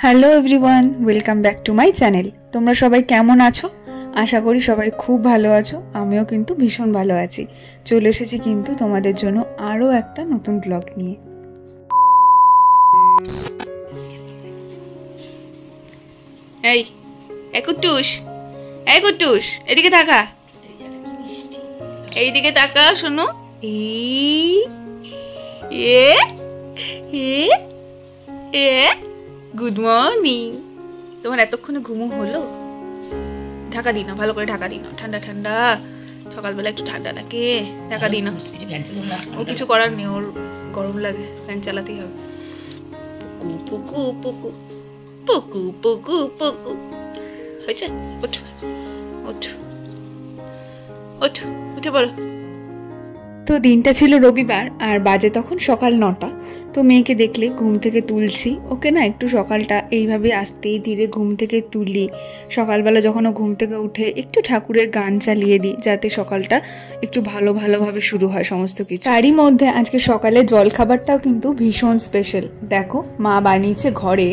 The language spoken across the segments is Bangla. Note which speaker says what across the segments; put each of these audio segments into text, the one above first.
Speaker 1: Hello everyone, welcome back to my channel. তোমরা সবাই কেমন আছো? আশা করি সবাই খুব ভালো আছো। আমিও কিন্তু ভীষণ ভালো আছি। চলে এসেছি কিন্তু তোমাদের জন্য আরও একটা নতুন ব্লগ নিয়ে। এই কুট্টুস এদিকে তাকা, এইদিকে তাকা, শোনো। Good morning. তোমার এতক্ষণে ঘুমো হলো? ঢাকা দিই না, ভালো করে ঢাকা দিই না, ঠান্ডা ঠান্ডা সকালবেলা একটু ঠান্ডা লাগে, ঢাকা দিই না। ও কিছু করার নেই, ওর গরম লাগে, ফ্যান চালাতেই হবে। পুকু পুকু পুকু পুকু পুকু হয়েছে। ওঠো ওঠো ওঠো, উঠে পড়ো। তো দিনটা ছিল রবিবার আর বাজে তখন সকাল 9টা। তো মেয়েকে দেখলে ঘুম থেকে তুলছি, ওকে না একটু সকালটা এইভাবে আস্তেই ধীরে ঘুম থেকে তুলি। সকালবেলা যখন ও ঘুম থেকে উঠে একটু ঠাকুরের গান চালিয়ে দিই, যাতে সকালটা একটু ভালোভাবে শুরু হয় সমস্ত কিছু। তারই মধ্যে আজকে সকালে জলখাবারটাও কিন্তু ভীষণ স্পেশাল। দেখো, মা বানিয়েছে ঘরে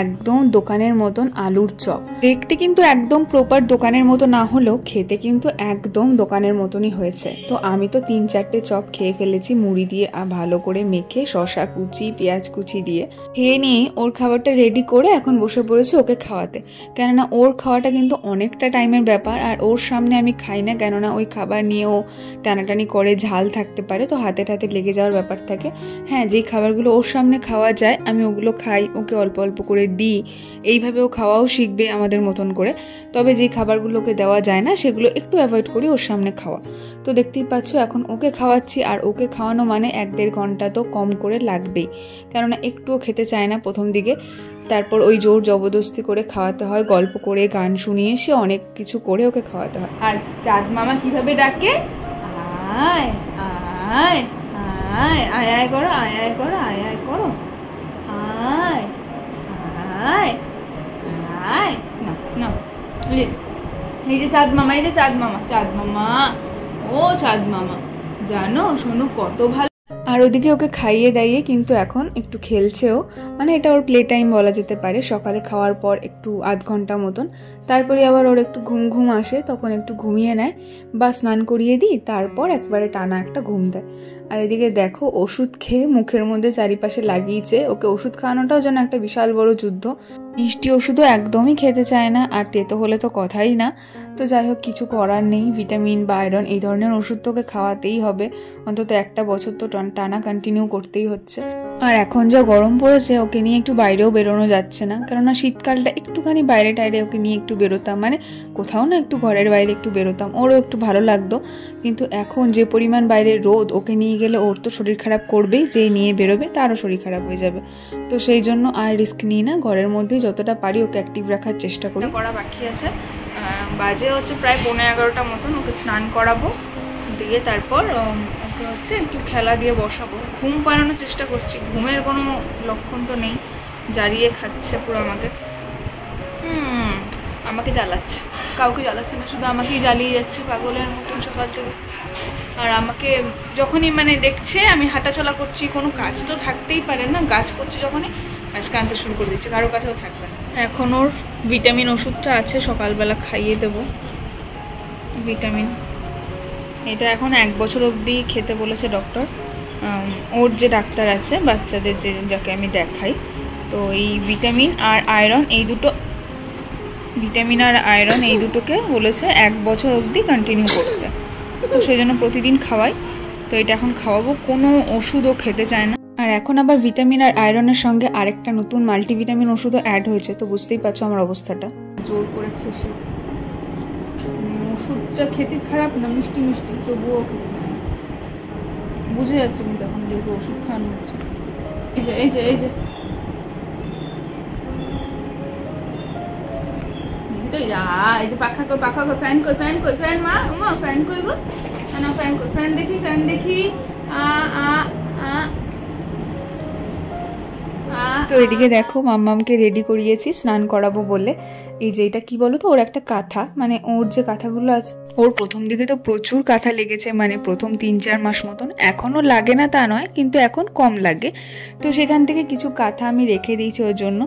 Speaker 1: একদম দোকানের মতন আলুর চপ। দেখতে কিন্তু একদম প্রপার দোকানের মতো না হলেও খেতে কিন্তু একদম দোকানের মতনই হয়েছে। তো আমি তো 3-4টে চপ খেয়ে ফেলেছি মুড়ি দিয়ে, ভালো করে মেখে শসা কুচি পেঁয়াজ কুচি দিয়ে। খেয়ে নিয়ে ওর খাবারটা রেডি করে এখন বসে পড়েছি ওকে খাওয়াতে। কেননা ওর খাওয়াটা কিন্তু অনেকটা টাইমের ব্যাপার, আর ওর সামনে আমি খাই না, কেননা ওই খাবার নিয়েও টানাটানি করে, ঝাল থাকতে পারে, তো হাতে লেগে যাওয়ার ব্যাপার থাকে। হ্যাঁ, যেই খাবারগুলো ওর সামনে খাওয়া যায় আমি ওগুলো খাই, ওকে অল্প অল্প করে দিই। এইভাবে ও খাওয়াও শিখবে আমাদের মতন করে। তবে যেই খাবারগুলোকে দেওয়া যায় না সেগুলো একটু অ্যাভয়েড করি ওর সামনে খাওয়া। তো দেখতেই পাচ্ছ এখন ওকে খাওয়াচ্ছি, আর ওকে খাওয়ানো মানে 1-1.5 ঘন্টা তো কম করে লাগবেই, কেননা একটুও খেতে চায় না প্রথম দিকে। তারপর ওই জোর জবরদস্তি করে খাওয়াতে হয়, গল্প করে গান শুনিয়ে সে অনেক কিছু করে ওকে খাওয়াতে হয়। আর চাঁদ মামা কিভাবে ডাকে, আয় আয় আয় আয় আয় করো, আয় আয় করো, আয় আয় করো, আয় আয় আয়। না না, এই যে চাঁদ মামা, এই যে চাঁদ মামা, চাঁদ মামা, ও চাঁদ মামা, জানো শোনো কত ভালো। আর ওদিকে ওকে খাইয়ে দাইয়ে কিন্তু এখন একটু খেলছেও, মানে এটা ওর প্লে টাইম বলা যেতে পারে। সকালে খাওয়ার পর একটু আধ ঘন্টা মতন, তারপরে আবার ওর একটু ঘুম আসে, তখন একটু ঘুমিয়ে নেয় বা স্নান করিয়ে দিই, তারপর একবারে টানা একটা ঘুম দেয়। আর এদিকে দেখো ওষুধ খেয়ে মুখের মধ্যে চারিপাশে লাগিয়েছে। ওকে ওষুধ খাওয়ানোটাও যেন একটা বিশাল বড় যুদ্ধ। মিষ্টি ওষুধও একদমই খেতে চায় না, আর তেতো হলে তো কথাই না। তো যাই হোক, কিছু করার নেই, ভিটামিন বা আয়রন এই ধরনের ওষুধ তোকে খাওয়াতেই হবে, অন্তত একটা বছর তো টানা কন্টিনিউ করতেই হচ্ছে। আর এখন যা গরম পড়েছে, ওকে নিয়ে একটু বাইরেও বেরোনো যাচ্ছে না, কেননা শীতকালটা একটুখানি বাইরে টাইরে ওকে নিয়ে একটু বেরোতাম, মানে কোথাও না একটু ঘরের বাইরে একটু বেরোতাম, ওরও একটু ভালো লাগতো। কিন্তু এখন যে পরিমাণ বাইরে রোদ, ওকে নিয়ে গেলে ওর তো শরীর খারাপ করবেই, যেই নিয়ে বেরোবে তারও শরীর খারাপ হয়ে যাবে। তো সেই জন্য আর রিস্ক নিই না, ঘরের মধ্যেই যতটা পারি ওকে অ্যাক্টিভ রাখার চেষ্টা করি। করা বাকি আছে, বাজে হচ্ছে প্রায় 11:30 মতন। ওকে স্নান করাবো, দিয়ে তারপর ওকে হচ্ছে একটু খেলা দিয়ে বসাবো। ঘুম পাড়ানোর চেষ্টা করছি, ঘুমের কোনো লক্ষণ তো নেই, জ্বালিয়ে খাচ্ছে পুরো আমাকে। আমাকে জ্বালাচ্ছে, কাউকে জ্বালাচ্ছে না, শুধু আমাকেই জ্বালিয়ে যাচ্ছে পাগলের মতন সকাল থেকে। আর আমাকে যখনই মানে দেখছে আমি হাঁটাচলা করছি, কোনো কাজ তো থাকতেই পারে না, কাজ করছি যখনই আজকে আনতে শুরু করে দিচ্ছে, কারো কাছেও থাকবে না। এখন ওর ভিটামিন ওষুধটা আছে, সকালবেলা খাইয়ে দেবো ভিটামিন। এটা এখন 1 বছর অবধি খেতে বলেছে ডক্টর। ওর যে ডাক্তার আছে বাচ্চাদের, যাকে আমি দেখাই, তো এই ভিটামিন আর আয়রন এই দুটো, ভিটামিন আর আয়রন এই দুটোকে বলেছে 1 বছর অবধি কন্টিনিউ করতে। তো সেই জন্য প্রতিদিন খাওয়াই। তো এটা এখন খাওয়াবো, কোনো ওষুধও খেতে চায় না। আর এখন আবার ভিটামিন আর আয়রনের সঙ্গে আরেকটা নতুন মাল্টিভিটামিন ওষুধও অ্যাড হয়েছে। তো বুঝতেই পারছো আমার অবস্থাটা। জোর করে খেয়েছি, ওষুধটা খেতে খারাপ না, মিষ্টি মিষ্টি, তবুও খেতে চায় না। বুঝে যাচ্ছে কিন্তু এখন যেহেতু ওষুধ খাওয়ানো হচ্ছে। এই যে এই যে এই যে এই যে পাখা কই, পাখা কই, ফ্যান কই, ফ্যান কই, ফ্যান মা মা ফ্যান কই গো, না ফ্যান কই, ফ্যান দেখি, ফ্যান দেখি, আ আ আ আ তো এদিকে দেখো মাম্মামকে রেডি করিয়েছি স্নান করাবো বলে। এই যে এটা কি বলো তো, ওর একটা কাঁথা, মানে ওর যে কাঁথাগুলো আছে, ওর প্রথম দিকে তো প্রচুর কাঁথা লেগেছে, মানে প্রথম 3-4 মাস মতন। এখনও লাগে না তা নয়, কিন্তু এখন কম লাগে। তো সেখান থেকে কিছু কাঁথা আমি রেখে দিয়েছি ওর জন্য।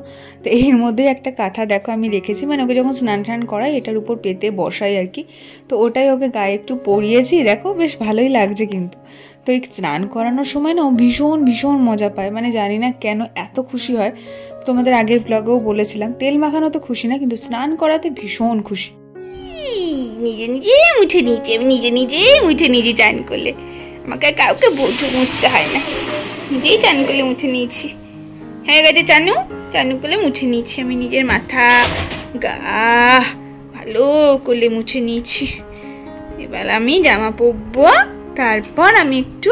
Speaker 1: তো এর মধ্যে একটা কাঁথা দেখো আমি রেখেছি, মানে ওকে যখন স্নান টান করাই এটার উপর পেতে বসাই আর কি। তো ওটাই ওকে গায়ে একটু পরিয়েছি, দেখো বেশ ভালোই লাগছে কিন্তু। তো এই স্নান করানোর সময় না ও ভীষণ ভীষণ মজা পায়, মানে জানি না কেন এত খুশি হয়। তোমাদের আগের ব্লগেও বলেছিলাম, তেল মাখানো তো খুশি না, কিন্তু স্নান করাতে ভীষণ খুশি। নিজে নিজে মুছে নিয়েছি আমি, নিজে নিজে মুছে নিজে চান করলে, আমাকে কাউকে মুছতে হয় না, নিজেই চান করলে মুছে নিয়েছি। হয়ে গেছে চানু, চানু করলে মুছে নিয়েছি আমি নিজের মাথা গা, ভালো করলে মুছে নিয়েছি। এবার আমি জামা পরবো, তারপর আমি একটু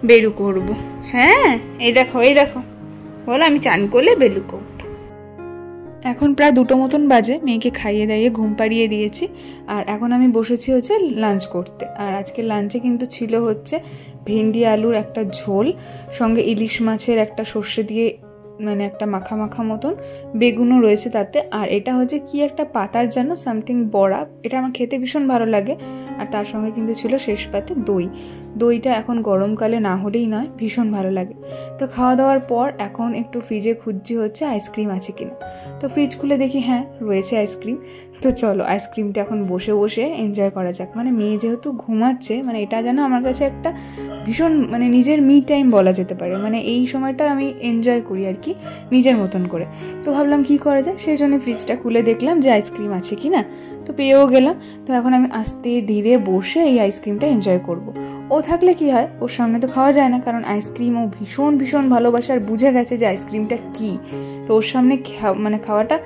Speaker 1: বেরু করব। হ্যাঁ এই দেখো এই দেখো, বলো আমি চান করলে বেরু করব। এখন প্রায় 2টো মতন বাজে, মেয়েকে খাইয়ে দাইয়ে ঘুম পাড়িয়ে দিয়েছি। আর এখন আমি বসেছি হচ্ছে লাঞ্চ করতে। আর আজকে লাঞ্চে কিন্তু ছিল হচ্ছে ভেন্ডি আলুর একটা ঝোল, সঙ্গে ইলিশ মাছের একটা সর্ষে দিয়ে মানে একটা মাখা মাখা মতন, বেগুনও রয়েছে তাতে। আর এটা হচ্ছে কি একটা পাতার যেন সামথিং বড়া, এটা আমার খেতে ভীষণ ভালো লাগে। আর তার সঙ্গে কিন্তু ছিল শেষ পাতে দই। দইটা এখন গরমকালে না হলেই নয়, ভীষণ ভালো লাগে। তো খাওয়া দাওয়ার পর এখন একটু ফ্রিজে খুঁজছি হচ্ছে আইসক্রিম আছে কিনা। তো ফ্রিজ খুলে দেখি হ্যাঁ রয়েছে আইসক্রিম। তো চলো আইসক্রিমটা এখন বসে বসে এনজয় করা যাক। মানে মেয়ে যেহেতু ঘুমাচ্ছে, মানে এটা যেন আমার কাছে একটা ভীষণ মানে নিজের মি টাইম বলা যেতে পারে। মানে এই সময়টা আমি এনজয় করি আর কি নিজের মতন করে। তো ভাবলাম কি করা যায়, সেই জন্য ফ্রিজটা খুলে দেখলাম যে আইসক্রিম আছে কি না। তো পেয়েও গেলাম। তো এখন আমি আস্তে ধীরে বসে এই আইসক্রিমটা এনজয় করব। ও থাকলে কি হয়, ওর সামনে তো খাওয়া যায় না, কারণ আইসক্রিম ও ভীষণ ভীষণ ভালোবাসে আর বুঝে গেছে যে আইসক্রিমটা কী। তো ওর সামনে মানে খাওয়াটা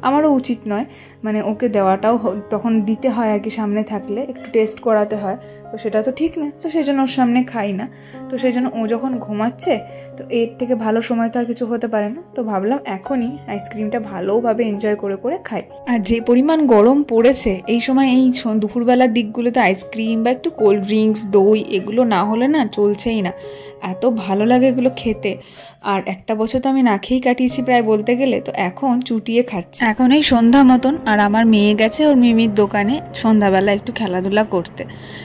Speaker 1: আমারও উচিত নয়, মানে ওকে দেওয়াটাও তখন দিতে হয় আর কি, সামনে থাকলে একটু টেস্ট করাতে হয়। তো সেটা তো ঠিক না, তো সেই জন্য ওর সামনে খাই না। তো সেই জন্য ও যখন ঘুমাচ্ছে, তো এর থেকে ভালো সময় তো আর কিছু হতে পারে না। তো ভাবলাম এখনই আইসক্রিমটা ভালোভাবে এনজয় করে করে খাই। আর যে পরিমাণ গরম পড়েছে এই সময়, এই দুপুরবেলার দিকগুলোতে আইসক্রিম বা একটু কোল্ড ড্রিঙ্কস দই এগুলো না হলে না চলছেই না। এত ভালো লাগে এগুলো খেতে। আর একটা বছর তো আমি না খেয়েই কাটিয়েছি প্রায় বলতে গেলে। তো এখন চুটিয়ে খাচ্ছি। এখন এই সন্ধ্যা মতন, আর আমার মেয়ে গেছে ওর মিমির দোকানে সন্ধ্যাবেলা একটু খেলাধুলা করতে।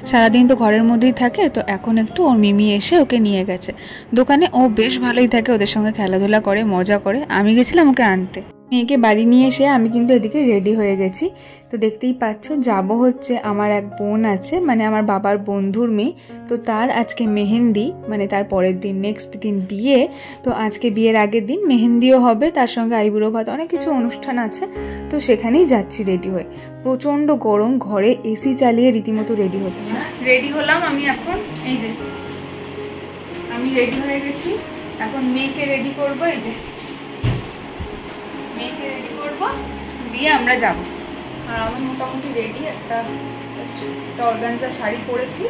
Speaker 1: সারাদিন তো ঘরের মধ্যেই থাকে, তো এখন একটু ওর মিমি এসে ওকে নিয়ে গেছে দোকানে। ও বেশ ভালোই থাকে, ওদের সঙ্গে খেলাধুলা করে মজা করে। আমি গেছিলাম ওকে আনতে। মেয়েকে বাড়ি নিয়ে এসে আমি কিন্তু এদিকে রেডি হয়ে গেছি। তো দেখতেই পাচ্ছ যাব হচ্ছে, আমার এক বোন আছে, মানে আমার বাবার বন্ধুর মেয়ে। তো তার আজকে মেহেন্দি, মানে তার পরের দিন নেক্সট দিন বিয়ে। তো আজকে বিয়ের আগের দিন মেহেন্দিও হবে, তার সঙ্গে আইবুড়ো ভাত, অনেক কিছু অনুষ্ঠান আছে। তো সেখানেই যাচ্ছি রেডি হয়ে। প্রচণ্ড গরম, ঘরে এসি চালিয়ে রীতিমতো রেডি হচ্ছে। রেডি হলাম আমি এখন, এই যে আমি রেডি হয়ে গেছি। এখন মেয়েকে রেডি করবো, এই যে মেয়েকে রেডি করবো, দিয়ে আমরা যাব। আর আমি মোটামুটি রেডি, একটা অর্গানজা শাড়ি পরেছি,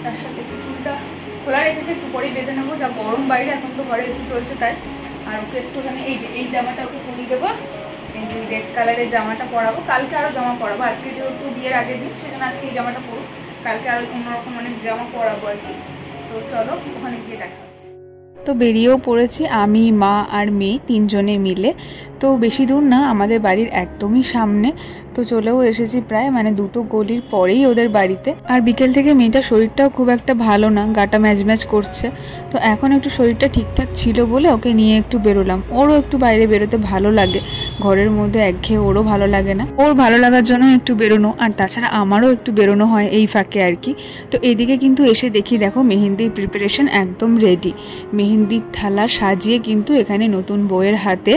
Speaker 1: তার সাথে একটু চুলটা খোলা রেখেছি, একটু পরেই বেঁধে নেবো, যা গরম বাইরে, এখন তো ঘরে এসে চলছে তাই। আর ওকে একটুখানি এই যে এই জামাটা ওকে পরিয়ে দেবো, এই যে রেড কালারের জামাটা পরাবো। কালকে আরও জামা পরাবো, আজকে যেহেতু বিয়ের আগের দিন সেজন্য আজকে এই জামাটা পরবো, কালকে আরও অন্যরকম অনেক জামা পরাবো আর কি। তো চলো ওখানে গিয়ে দেখা হচ্ছে। তো বেরিয়েও পড়েছি আমি, মা আর মেয়ে 3জনে মিলে। তো বেশি দূর না, আমাদের বাড়ির একদমই সামনে। তো চলেও এসেছি প্রায়, মানে 2টো গলির পরেই ওদের বাড়িতে। আর বিকেল থেকে মেয়েটার শরীরটাও খুব একটা ভালো না, গাটা ম্যাচ ম্যাচ করছে। তো এখন একটু শরীরটা ঠিকঠাক ছিল বলে ওকে নিয়ে একটু বেরোলাম। ওরও একটু বাইরে বেরোতে ভালো লাগে, ঘরের মধ্যে একঘেয়ে ওরও ভালো লাগে না, ওর ভালো লাগার জন্য একটু বেরোনো। আর তাছাড়া আমারও একটু বেরোনো হয় এই ফাঁকে আর কি। তো এদিকে কিন্তু এসে দেখি দেখো মেহেন্দির প্রিপারেশন একদম রেডি। মেহেন্দির থালা সাজিয়ে কিন্তু এখানে নতুন বউয়ের হাতে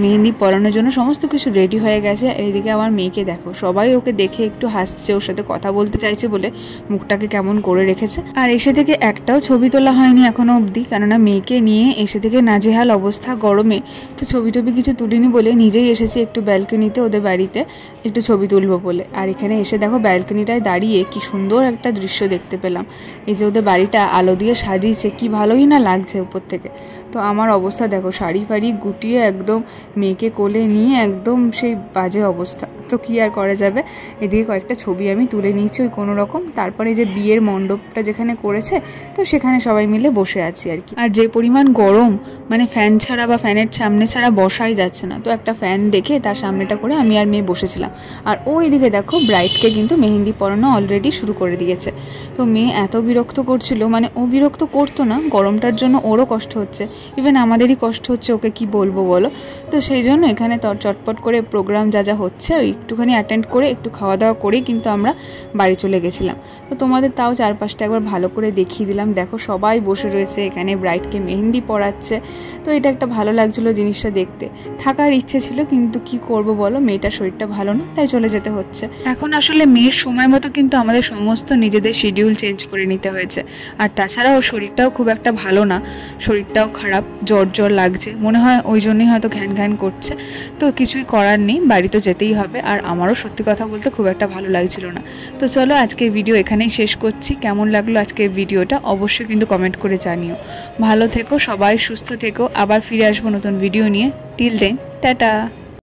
Speaker 1: মেহেন্দি পরানোর জন্য সমস্ত কিছু রেডি হয়ে গেছে। এদিকে আমার মেয়েকে দেখো, সবাই ওকে দেখে একটু হাসছে, ওর সাথে কথা বলতে চাইছে বলে মুখটাকে কেমন করে রেখেছে। আর এসে থেকে একটাও ছবি তোলা হয়নি এখনো অবধি, কেননা মেয়েকে নিয়ে এসে থেকে নাজেহাল অবস্থা গরমে। তো ছবি টবি কিছু তুলিনি বলে নিজেই এসেছি একটু ব্যালকনিতে ওদের বাড়িতে একটু ছবি তুলবো বলে। আর এখানে এসে দেখো ব্যালকনিটায় দাঁড়িয়ে কি সুন্দর একটা দৃশ্য দেখতে পেলাম। এই যে ওদের বাড়িটা আলো দিয়ে সাজিয়েছে, কি ভালোই না লাগছে উপর থেকে। তো আমার অবস্থা দেখো, শাড়ি ফাড়ি গুটিয়ে একদম মেয়েকে কোলে নিয়ে একদম সেই বাজে অবস্থা। তো কী আর করা যাবে। এদিকে কয়েকটা ছবি আমি তুলে নিয়েছি ওই কোনো রকম। তারপরে যে বিয়ের মণ্ডপটা যেখানে করেছে তো সেখানে সবাই মিলে বসে আছি আর কি। আর যে পরিমাণ গরম, মানে ফ্যান ছাড়া বা ফ্যানের সামনে ছাড়া বসাই যাচ্ছে না। তো একটা ফ্যান দেখে তার সামনেটা করে আমি আর মেয়ে বসেছিলাম। আর ওই দিকে দেখো ব্রাইডকে কিন্তু মেহেন্দি পরানো অলরেডি শুরু করে দিয়েছে। তো মেয়ে এত বিরক্ত করছিল, মানে ও বিরক্ত করতো না, গরমটার জন্য ওরও কষ্ট হচ্ছে, ইভেন আমাদেরই কষ্ট হচ্ছে, ওকে কি বলবো বলো। তো সেই জন্য এখানে চটপট করে প্রোগ্রাম যা যা হচ্ছে ওই একটুখানি অ্যাটেন্ড করে একটু খাওয়া দাওয়া করেই কিন্তু আমরা বাড়ি চলে গেছিলাম। তো তোমাদের তাও চারপাশটা একবার ভালো করে দেখিয়ে দিলাম। দেখো সবাই বসে রয়েছে এখানে, ব্রাইডকে মেহেন্দি পরাচ্ছে। তো এটা একটা ভালো লাগছিলো জিনিসটা দেখতে। থাকার ইচ্ছে ছিল কিন্তু কি করব বলো, মেয়েটার শরীরটা ভালো না, তাই চলে যেতে হচ্ছে। এখন আসলে মেয়ের সময় মতো কিন্তু আমাদের সমস্ত নিজেদের শিডিউল চেঞ্জ করে নিতে হয়েছে। আর তাছাড়াও শরীরটাও খুব একটা ভালো না, শরীরটাও খারাপ, জ্বর লাগছে মনে হয়, ওই জন্যই হয়তো ঘ্যান ঘ্যান করছে। তো কিছুই করার নেই, বাড়ি তো যেতেই হবে। আর আমারও সত্যি কথা বলতে খুব একটা ভালো লাগছিল না। তো চলো আজকের ভিডিও এখানেই শেষ করছি। কেমন লাগলো আজকের ভিডিওটা অবশ্যই কিন্তু কমেন্ট করে জানিও। ভালো থেকো সবাই, সুস্থ থেকো। আবার ফিরে আসবো নতুন ভিডিও নিয়ে। Till then tata.